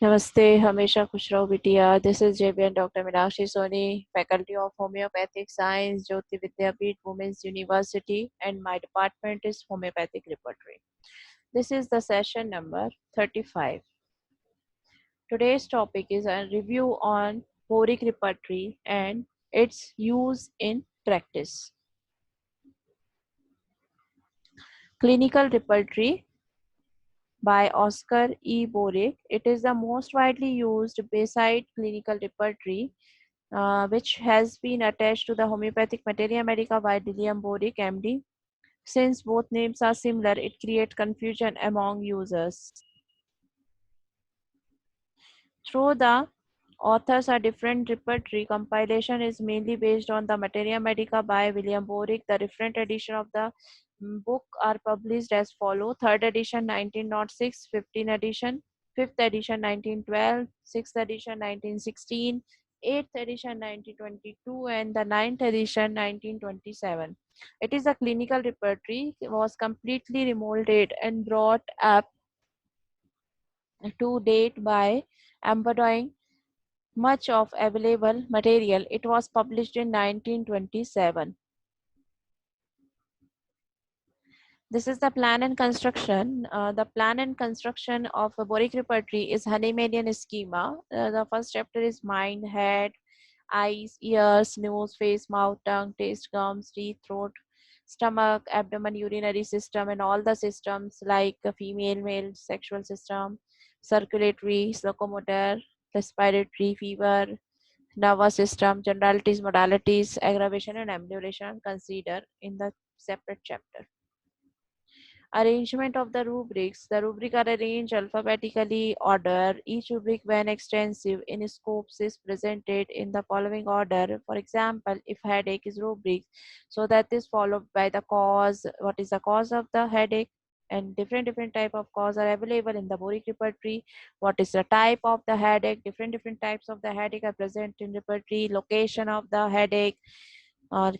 नमस्ते, हमेशा खुश रहो बिटिया। This is JBN doctor Meenakshi Soni, faculty of homoeopathic science, Jyoti Vidyapeeth women's university, and my department is homeopathic repertory. This is the session number 35. Today's topic is a review on boric repertory and its use in practice. Clinical repertory by Oscar E. Boric. It is the most widely used Bayside clinical repertory which has been attached to the homeopathic Materia Medica by William Boric, MD. Since both names are similar, it creates confusion among users. Through the authors are different repertory, compilation is mainly based on the Materia Medica by William Boric. The different edition of the book are published as follow: third edition 1906, 15th edition, fifth edition 1912, sixth edition 1916, eighth edition 1922, and the ninth edition 1927. It is a clinical repertory, was completely remolded and brought up to date by embodying much of available material. It was published in 1927. This is the plan and construction. The plan and construction of a boric repertory is Hahnemannian schema. The first chapter is mind, head, eyes, ears, nose, face, mouth, tongue, taste, gums, teeth, throat, stomach, abdomen, urinary system, and all the systems like female, male, sexual system, circulatory, locomotor, respiratory, fever, nervous system, generalities, modalities, aggravation, and amelioration consider in the separate chapter. Arrangement of the rubrics. The rubric are arranged alphabetically order. Each rubric, when extensive in scopes, is presented in the following order. For example, if headache is rubric, so that is followed by the cause. What is the cause of the headache? And different type of cause are available in the boric repertory. What is the type of the headache? Different types of the headache are present in repertory. Location of the headache,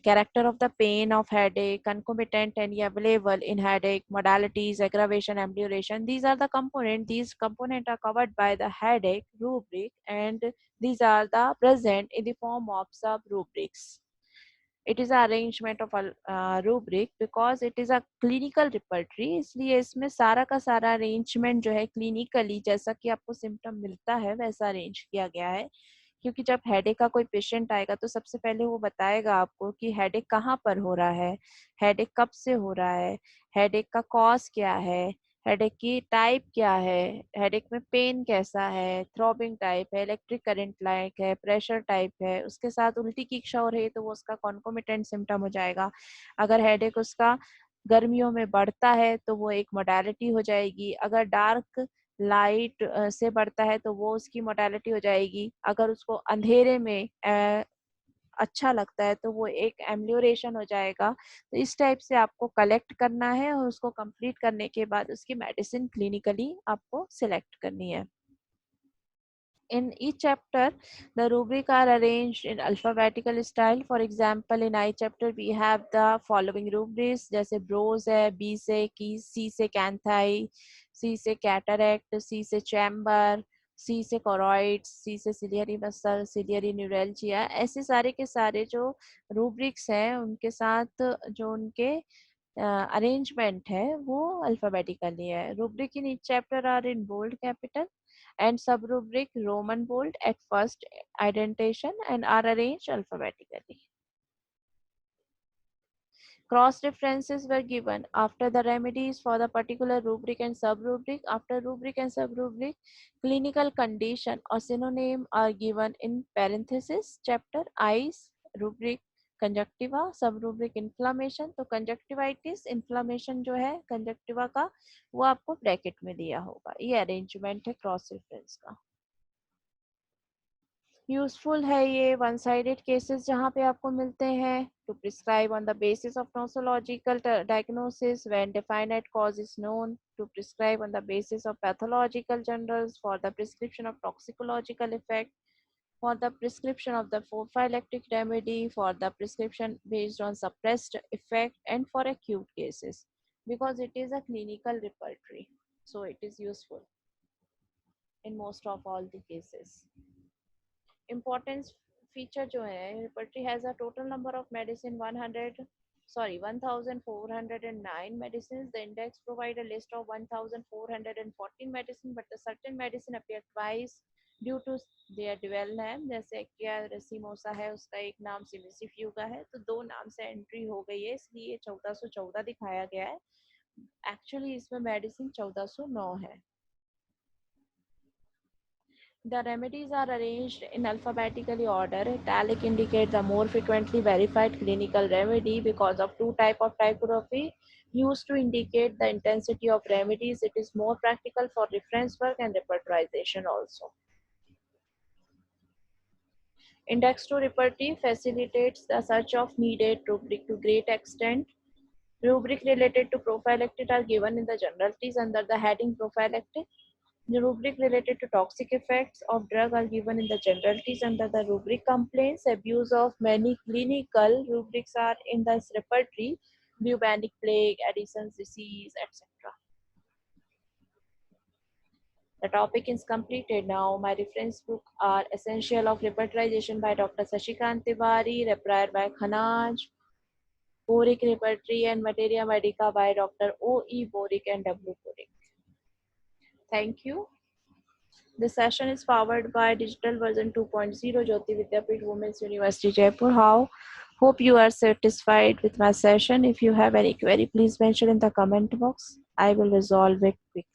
character of the pain of headache, concomitant any available in headache, modalities, aggravation, amelioration. These are the component. These components are covered by the headache rubric, and these are the present in the form of sub rubrics. It is a arrangement of a rubric because it is a clinical repertory, इसलिए इसमें सारा का सारा arrangement जो है clinically जैसा कि आपको सिम्टम मिलता है वैसा अरेंज किया गया है। क्योंकि जब हेडेक का कोई पेशेंट आएगा तो सबसे पहले वो बताएगा आपको कि हेडेक कहाँ पर हो रहा है, हेडेक कब से हो रहा है, हेडेक का कॉज क्या है, हेडेक की टाइप क्या है, हेडेक में पेन कैसा है, थ्रॉबिंग टाइप है, इलेक्ट्रिक करंट लाइक है, प्रेशर टाइप है, उसके साथ उल्टी की इच्छा हो रही है तो वो उसका कॉन्कोमिटेंट सिम्टम हो जाएगा। अगर हेडेक उसका गर्मियों में बढ़ता है तो वो एक मोडालिटी हो जाएगी। अगर डार्क लाइट से बढ़ता है तो वो उसकी मोडालिटी हो जाएगी। अगर उसको अंधेरे में अच्छा लगता है तो वो एक एम्लियोरेशन हो जाएगा। तो इस टाइप से आपको कलेक्ट करना है और उसको कंप्लीट करने के बाद उसकी मेडिसिन क्लिनिकली आपको सिलेक्ट करनी है। In each chapter, the rubric are arranged in alphabetical style. For example, in I chapter we have the following rubrics जैसे ब्रोज है, बी से की, सी से कैंथाई, सी से कैटरैक्ट, सी से चैम्बर, सी से कोरॉइड्स, सी से सिलियरी मसल, सिलियरी न्यूरैल्जिया। ऐसे सारे के सारे जो रूब्रिक्स हैं उनके साथ जो उनके अरेंजमेंट है वो अल्फाबेटिकली है। Rubric in each chapter are in bold capital and subrubric Roman bold at first indentation and are arranged alphabetically. Cross references were given after the remedies for the particular rubric and subrubric. After rubric and subrubric, clinical condition or synonym are given in parenthesis. Chapter eyes, rubric conjunctiva, sub rubric inflammation. तो conjunctivitis inflammation जो है conjunctiva का वो आपको bracket में दिया होगा। ये अरेंजमेंट है क्रॉस रेफरेंस का। यूजफुल है ये वन साइडेड केसेस जहाँ पे आपको मिलते हैं। To prescribe on the basis of nosological diagnosis when definite cause is known, to prescribe on the basis of pathological generals for the prescription of toxicological effect, for the prescription of the prophylactic remedy, for the prescription based on suppressed effect, and for acute cases, because it is a clinical repertory, so it is useful. in most of all the cases. Importance feature जो है, repertory has a total number of medicine 1409 medicines. The index provide a list of 1414 medicine, but the certain medicine appear twice due to their dual name. जैसे क्या racemosa है, उसका एक नाम सिमिसिफ्यू का है, तो दो नाम से एंट्री हो गई है, इसलिए 1414 दिखाया गया है. एक्चुअली इसमें मेडिसिन 1409 है. The remedies are arranged in alphabetically order. Italic indicate the more frequently verified clinical remedy because of two type of typography used to indicate the intensity of remedies. It is more practical for reference work and repertorization also. Index to repertory facilitates the search of needed rubric to great extent. Rubric related to prophylactic are given in the generalities under the heading prophylactic. The rubric related to toxic effects of drug are given in the generalities under the rubric complaints. Abuse of many clinical rubrics are in this repertory, bubonic plague, Addison's disease, etc. The topic is completed now. My reference book are Essential of Repertorization by Dr. Sashikant Tiwari, Reprior by Khanaj, Boric Repertory and Materia Medica by Dr. O.E. Boric and W. Boric. Thank you. This session is powered by Digital Version 2.0 Jyoti Vidyapeeth Women's University Jaipur. Hope you are satisfied with my session. If you have any query, please mention in the comment box. I will resolve it quickly.